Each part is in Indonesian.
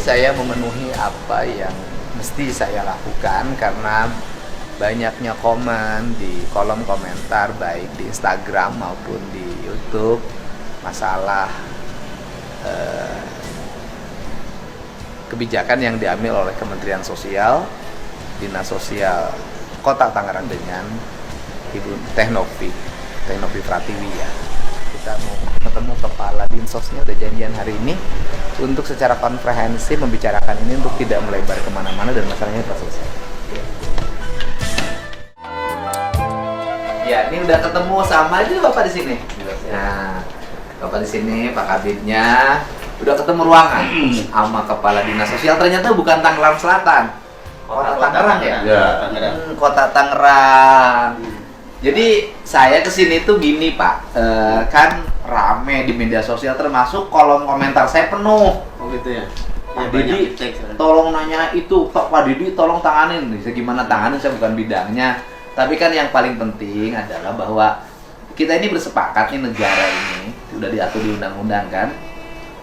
saya memenuhi apa yang mesti saya lakukan karena banyaknya komen di kolom komentar baik di Instagram maupun di YouTube masalah kebijakan yang diambil oleh Kementerian Sosial, Dinas Sosial Kota Tangerang dengan Ibu Novi Pratiwi ya. Kita mau ketemu kepala dinsosnya, udah janjian hari ini untuk secara komprehensif membicarakan ini untuk tidak melebar kemana-mana dan masalahnya telah selesai. Ya, ini udah ketemu sama aja Bapak di sini. Nah, Bapak di sini, Pak Kabitnya udah ketemu ruangan sama Kepala Dinas Sosial. Ternyata bukan Tangerang Selatan, Kota Tangerang ya? Ya, Kota Tangerang. Jadi saya kesini tuh gini Pak, kan rame di media sosial termasuk kolom komentar saya penuh. oh gitu ya. Pak Didi, tolong nanya itu, Pak Didi tolong tanganin. Bisa gimana tanganin, saya bukan bidangnya. Tapi kan yang paling penting adalah bahwa kita ini bersepakat nih, negara ini sudah diatur di undang-undang kan.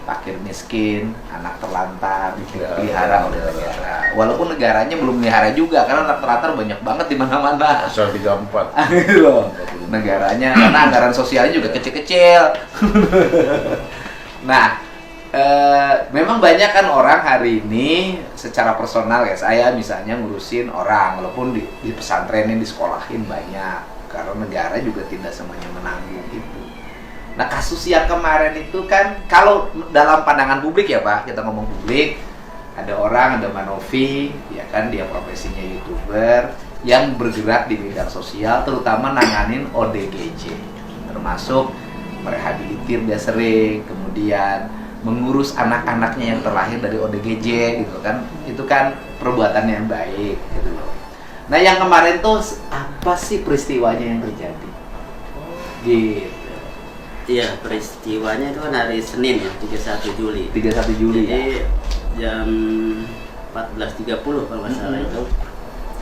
Fakir miskin, anak terlantar dipelihara oleh negara. Walaupun negaranya belum melihara juga karena anak terlantar banyak banget di mana-mana. Pasal 34. Gitu loh. Negaranya karena anggaran sosialnya juga kecil-kecil. Nah, memang banyak kan orang hari ini secara personal ya, saya misalnya ngurusin orang walaupun di pesantren ini disekolahin banyak karena negara juga tidak semuanya menanggung itu. Nah, kasus yang kemarin itu kan kalau dalam pandangan publik ya Pak, kita ngomong publik, ada orang, ada Mbak Novi, ya kan dia profesinya YouTuber yang bergerak di bidang sosial terutama nanganin ODGJ, termasuk merehabilitir dia sering, kemudian mengurus anak-anaknya yang terlahir dari ODGJ gitu kan. Itu kan perbuatan yang baik gitu loh. Nah, yang kemarin tuh apa sih peristiwanya yang terjadi? Gitu. Iya, peristiwanya itu kan hari Senin ya, 31 Juli. 31 Juli Jadi ya. jam 14.30 kalau nggak salah itu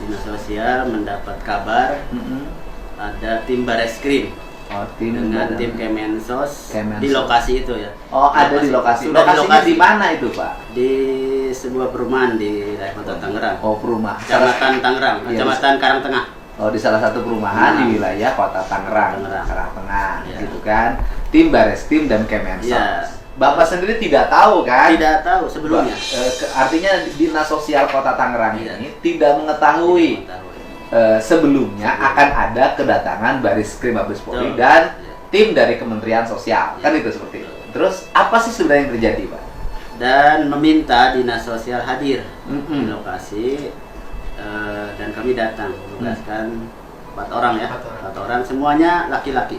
Dinas Sosial mendapat kabar ada tim Bareskrim dengan tim Kemensos di lokasi itu ya. Oh, ada di lokasi. Sudah Lokasinya di mana itu, Pak? Di sebuah perumahan di Kota Tangerang. Oh, perumahan. Kecamatan Tangerang, Iya, Kecamatan Karangtengah. Oh, di salah satu perumahan di wilayah Kota Tangerang, Karangtengah, Ya. gitu kan. Tim Bareskrim dan Kemensos. Ya. Bapak sendiri tidak tahu kan? Tidak tahu sebelumnya. Artinya Dinas Sosial Kota Tangerang Ya. ini tidak mengetahui sebelumnya akan ada kedatangan Bareskrim Mabes Polri dan tim dari Kementerian Sosial. Kan itu seperti itu. Terus apa sih sebenarnya yang terjadi, Pak? Dan meminta Dinas Sosial hadir di lokasi. Dan kami datang menugaskan 4 orang ya, 4 orang semuanya laki-laki.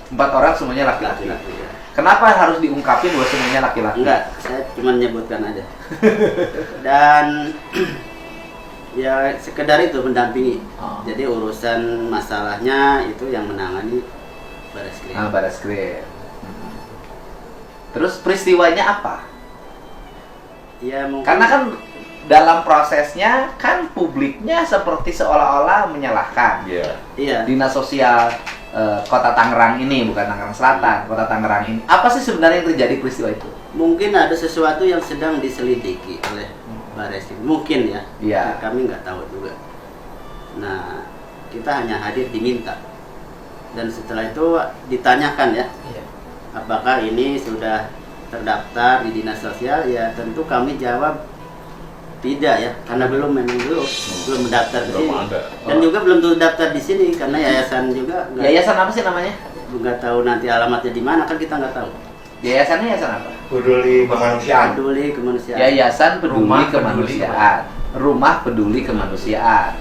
4 orang semuanya laki-laki. Ya. Kenapa harus diungkapin bahwa semuanya laki-laki? Enggak, saya cuma menyebutkan aja. Dan ya sekedar itu mendampingi. Jadi urusan masalahnya itu yang menangani Bareskrim. Bareskrim. Terus peristiwanya apa? Ya mungkin Karena kan dalam prosesnya kan publiknya seperti seolah-olah menyalahkan. Iya. Dinas Sosial Kota Tangerang ini, bukan Tangerang Selatan, Kota Tangerang ini. Apa sih sebenarnya yang terjadi peristiwa itu? Mungkin ada sesuatu yang sedang diselidiki oleh Bareskrim. Mungkin ya. Iya. Kami nggak tahu juga. Nah, kita hanya hadir diminta. Dan setelah itu ditanyakan ya. Iya. Apakah ini sudah terdaftar di Dinas Sosial? Ya tentu kami jawab tidak ya, karena belum mendaftar di sini. Dan juga belum terdaftar di sini karena yayasan juga. Yayasan apa sih namanya? Nggak tahu nanti alamatnya di mana, kan kita nggak tahu. Yayasannya yayasan apa? Peduli kemanusiaan. Peduli kemanusiaan. Yayasan Peduli Rumah Kemanusiaan. Rumah Peduli Kemanusiaan.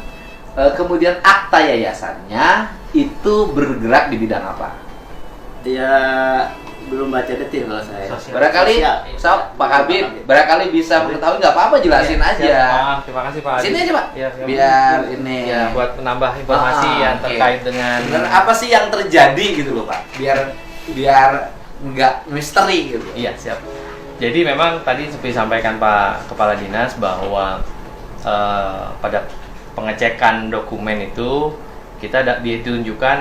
Kemudian akta yayasannya itu bergerak di bidang apa? Dia belum baca detail kalau saya. Barangkali, Pak Kabit, barangkali bisa mengetahui, nggak apa-apa, jelasin aja. Terima kasih Pak. Sini aja Pak, Ya, biar ini. ya, buat menambah informasi yang oke. terkait dengan Sebenarnya apa sih yang terjadi gitu loh Pak? Biar nggak misteri gitu. Iya, siap. Jadi memang tadi seperti disampaikan Pak Kepala Dinas bahwa pada pengecekan dokumen itu ditunjukkan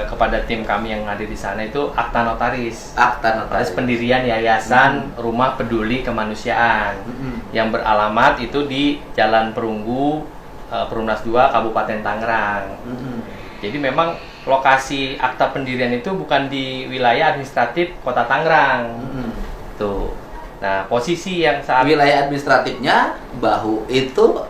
kepada tim kami yang hadir di sana itu akta notaris. Akta notaris. Pendirian Yayasan Rumah Peduli Kemanusiaan yang beralamat itu di Jalan Perunggu, Perumnas 2, Kabupaten Tangerang. Jadi memang lokasi akta pendirian itu bukan di wilayah administratif Kota Tangerang. Tuh. Nah, posisi yang saat Wilayah administratifnya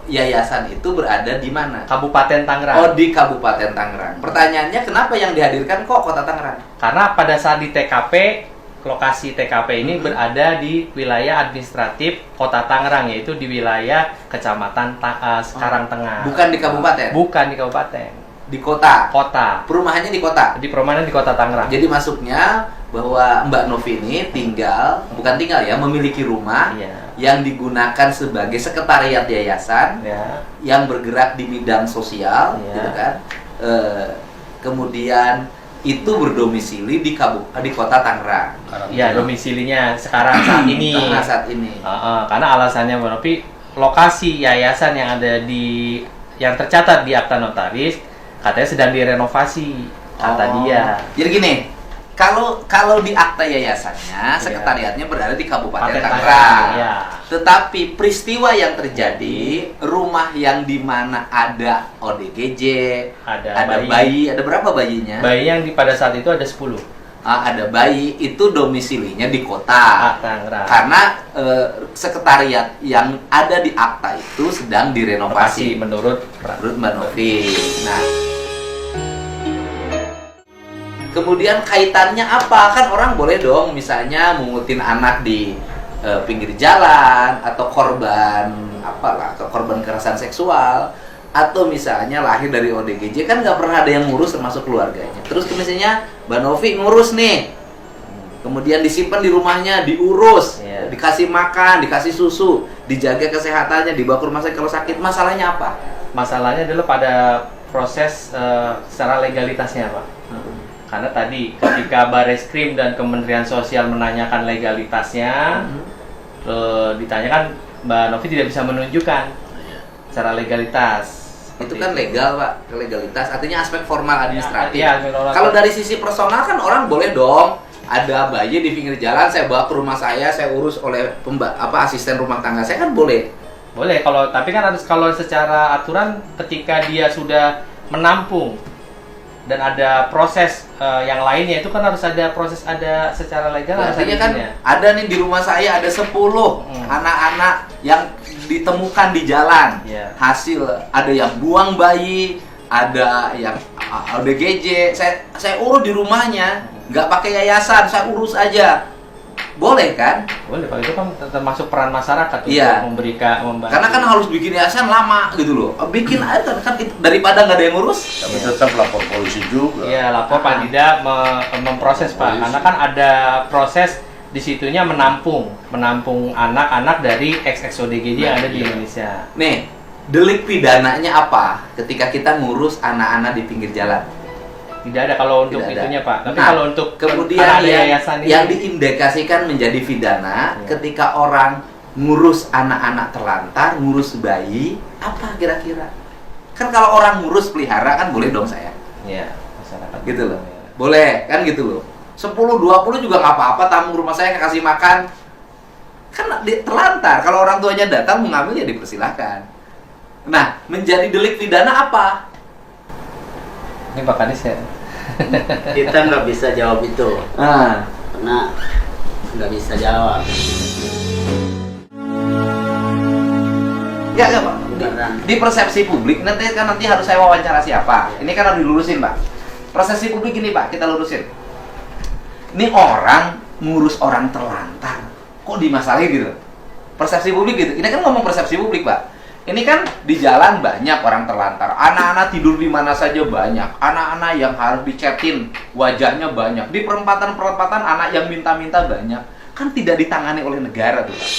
yayasan itu berada di mana? Kabupaten Tangerang. Oh, di Kabupaten Tangerang. Pertanyaannya, kenapa yang dihadirkan kok Kota Tangerang? Karena pada saat di TKP, lokasi TKP ini berada di wilayah administratif Kota Tangerang, yaitu di wilayah Kecamatan Sekarang Tengah. Bukan di kabupaten? Bukan di kabupaten. Di kota? Kota. Perumahannya di kota? Di perumahan di Kota Tangerang. Jadi masuknya bahwa Mbak Novi ini memiliki rumah yang digunakan sebagai sekretariat yayasan yang bergerak di bidang sosial, gitu kan? Kemudian itu berdomisili di Kota Tangerang. Iya, domisilinya sekarang saat ini. Karena alasannya Mbak Novi, lokasi yayasan yang ada yang tercatat di akta notaris katanya sedang direnovasi, kata dia. Jadi gini, kalau di akta yayasannya sekretariatnya berada di Kabupaten Tangerang. Tetapi peristiwa yang terjadi, rumah yang di mana ada ODGJ, ada bayi, ada berapa bayinya? Bayi yang pada saat itu ada 10. Ada bayi, itu domisilinya di kota Tangerang. Karena sekretariat yang ada di akta itu sedang direnovasi menurut Mbak Novi. Nah, kemudian kaitannya apa? Kan orang boleh dong misalnya mengutin anak di pinggir jalan, atau korban kekerasan seksual, atau misalnya lahir dari ODGJ, kan nggak pernah ada yang ngurus termasuk keluarganya. Terus misalnya Mbak Novi ngurus nih, kemudian disimpan di rumahnya, diurus, dikasih makan, dikasih susu, dijaga kesehatannya, dibawa ke rumah sakit kalau sakit. Masalahnya apa? Masalahnya adalah pada proses secara legalitasnya, Pak. Karena tadi ketika Bareskrim dan Kementerian Sosial menanyakan legalitasnya, ditanyakan, Mbak Novi tidak bisa menunjukkan secara legalitas. Itu kan legal, Pak. Legalitas artinya aspek formal administratif. Iya, kalau dari sisi personal kan orang boleh dong, ada bayi di pinggir jalan, saya bawa ke rumah saya urus oleh asisten rumah tangga saya, kan boleh. Boleh, tapi kan harus, kalau secara aturan ketika dia sudah menampung dan ada proses yang lainnya, itu kan harus ada proses, ada secara legal. Artinya kan ada nih di rumah saya ada 10 anak-anak yang ditemukan di jalan. Hasil ada yang buang bayi, ada yang ODGJ, saya urus di rumahnya, nggak pakai yayasan, saya urus aja. Boleh kan? Boleh, Pak. Itu kan termasuk peran masyarakat untuk membantu. Karena kan harus bikin yayasan lama gitu loh. Bikin aja kan daripada nggak ada yang ngurus. Tapi tetap lapor polisi juga. Iya, lapor Pandida memproses, Pak. Karena kan ada proses di situnya menampung anak-anak dari ex-ODGJ yang ada di Indonesia. Nih, delik pidananya apa ketika kita ngurus anak-anak di pinggir jalan? Tidak ada kalau untuk itunya, Pak. Tapi kalau untuk kemudian yang diindikasikan menjadi pidana ketika orang ngurus anak-anak terlantar, ngurus bayi, apa kira-kira? Kan kalau orang ngurus pelihara kan boleh dong saya. Iya, masyarakat. Gitu loh. Boleh, kan gitu loh. 10-20 juga nggak apa-apa, tamu rumah saya kasih makan. Kan terlantar, kalau orang tuanya datang mengambil ya dipersilahkan. Nah, menjadi delik pidana apa? Ini Pak Kadis ya? Kita nggak bisa jawab itu. Karena nggak bisa jawab. Ya, Pak. Di persepsi publik, nanti harus saya wawancara siapa. Ini kan harus dilurusin, Pak. Persepsi publik ini, Pak, kita lurusin. Ini orang ngurus orang terlantar, kok dimasalahin gitu? Persepsi publik gitu. Ini kan ngomong persepsi publik, Pak. Ini kan di jalan banyak orang terlantar, anak-anak tidur di mana saja banyak, anak-anak yang harus dicetin wajahnya banyak, di perempatan-perempatan anak yang minta-minta banyak, kan tidak ditangani oleh negara tuh, Pak.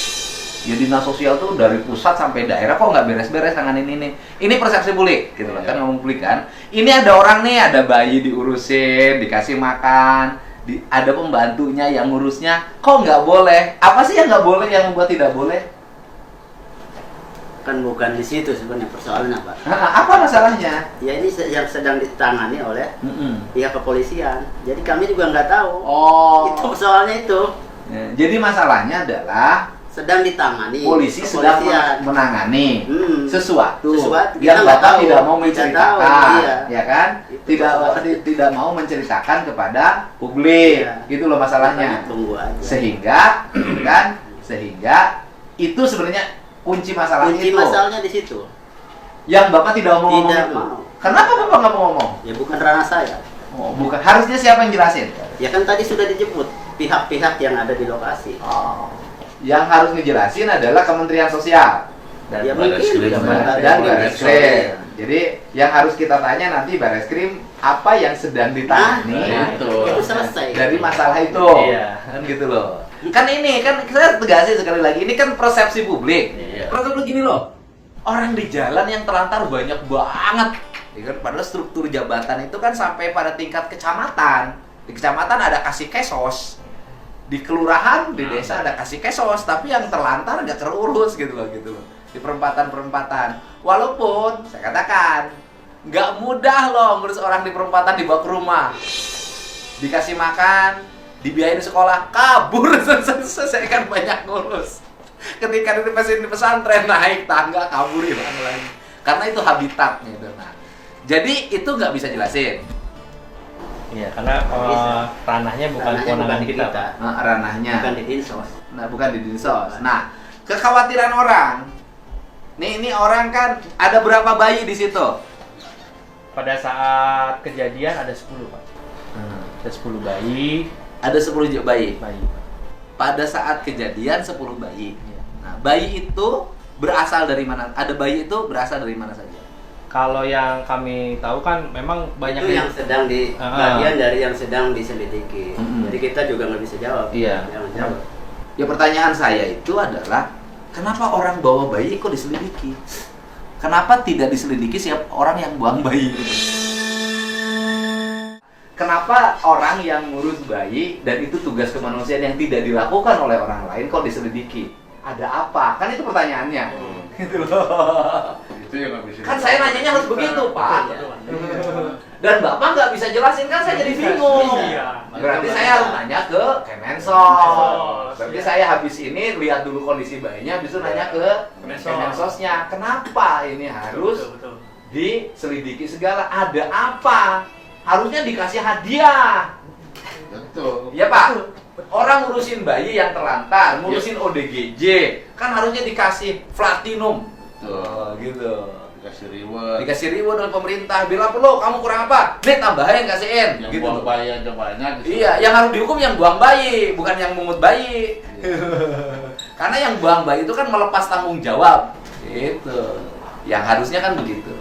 Ya dinas sosial tuh dari pusat sampai daerah kok nggak beres-beres tanganin ini. Ini persepsi publik, gitu loh, kan ngomong publik kan. Ini ada orang nih, ada bayi diurusin, dikasih makan, ada pembantunya yang ngurusnya, kok nggak boleh? Apa sih yang nggak boleh yang membuat tidak boleh? kan bukan di situ sebenarnya persoalannya, Pak. Apa masalahnya? Ya ini yang sedang ditangani oleh pihak kepolisian. Jadi kami juga nggak tahu. Oh. Itu soalnya itu Ya, jadi masalahnya adalah sedang ditangani polisi sedang kepolisian. menangani sesuatu Sesuatu. Kita yang nggak Bapak tahu. tidak mau Tidak menceritakan, tahu, iya. ya kan? Itu Tidak masalahnya. tidak mau menceritakan kepada publik, Iya. gitu loh masalahnya. Makanya tunggu aja. Sehingga, kan? Sehingga itu sebenarnya kunci masalahnya Kunci itu. masalahnya di situ. Yang Bapak tidak mau ngomong Tidak itu. mau. Kenapa Bapak nggak mau ngomong? Ya bukan ranah saya. Oh, bukan. Harusnya siapa yang jelasin? Ya kan tadi sudah dijemput pihak-pihak yang ada di lokasi. Oh. Yang harus ngejelasin adalah Kementerian Sosial Dan Ya Baris mungkin Krim, dan Baris Bareskrim. Jadi yang harus kita tanya nanti Bareskrim apa yang sedang ditangani Nah, itu selesai. dari masalah itu. Iya. Kan gitu loh. Kan ini kan saya tegasin sekali lagi ini kan persepsi publik. Iya. Kalau begini loh. Orang di jalan yang terlantar banyak banget. Ya kan, padahal struktur jabatan itu kan sampai pada tingkat kecamatan. Di kecamatan ada kasih kesos. Di kelurahan, di desa ada kasih kesos, tapi yang terlantar nggak terurus gitu loh. Di perempatan-perempatan. Walaupun saya katakan nggak mudah loh ngurus orang di perempatan dibawa ke rumah, dikasih makan, dibiayain sekolah, kabur selesai kan banyak ngurus. Ketika di pesantren naik tangga kabur hilang lagi, karena itu habitatnya itu. Nah, jadi itu nggak bisa jelasin. Iya, karena ranahnya bukan Ranahnya kewenangan bukan kita, kita. Pak. Nah, ranahnya. Bukan di Dinsos. Nah, bukan di Dinsos. Nah, kekhawatiran orang. Ini orang kan ada berapa bayi di situ? Pada saat kejadian ada 10, Pak. Ada 10 bayi. Ada 10 bayi. Bayi. Pada saat kejadian 10 bayi. Iya. Nah, bayi itu berasal dari mana? Ada bayi itu berasal dari mana saja? Kalau yang kami tahu kan memang banyak Itu yang sedang di bagian dari yang sedang diselidiki. Jadi kita juga nggak bisa jawab. Iya. Jangan jawab. Ya pertanyaan saya itu adalah kenapa orang bawa bayi kok diselidiki? Kenapa tidak diselidiki siapa orang yang buang bayi? Kenapa orang yang ngurus bayi dan itu tugas kemanusiaan yang tidak dilakukan oleh orang lain kok diselidiki? Ada apa? Kan itu pertanyaannya. Gitu loh. Itu yang nggak bisa. Kan saya nanyanya harus begitu, Pak. Iya. Dan Bapak nggak bisa jelasin kan saya jadi bingung. Iya. Berarti saya harus nanya ke Kemensos. Berarti saya habis ini lihat dulu kondisi bayinya, habis itu nanya ke Kemensosnya. Kenapa ini harus diselidiki segala? Ada apa? Harusnya dikasih hadiah. Betul. Ya Pak. Orang ngurusin bayi yang terlantar, ngurusin ODGJ, kan harusnya dikasih platinum. Tuh, gitu. Dikasih reward. Dikasih reward oleh pemerintah. Bila perlu kamu kurang apa? Nih tambahin kasihin. Yang Gitu buang loh. bayi aja banyak. Iya, yang harus dihukum yang buang bayi, bukan yang mungut bayi. Karena yang buang bayi itu kan melepas tanggung jawab. Gitu. Yang harusnya kan begitu.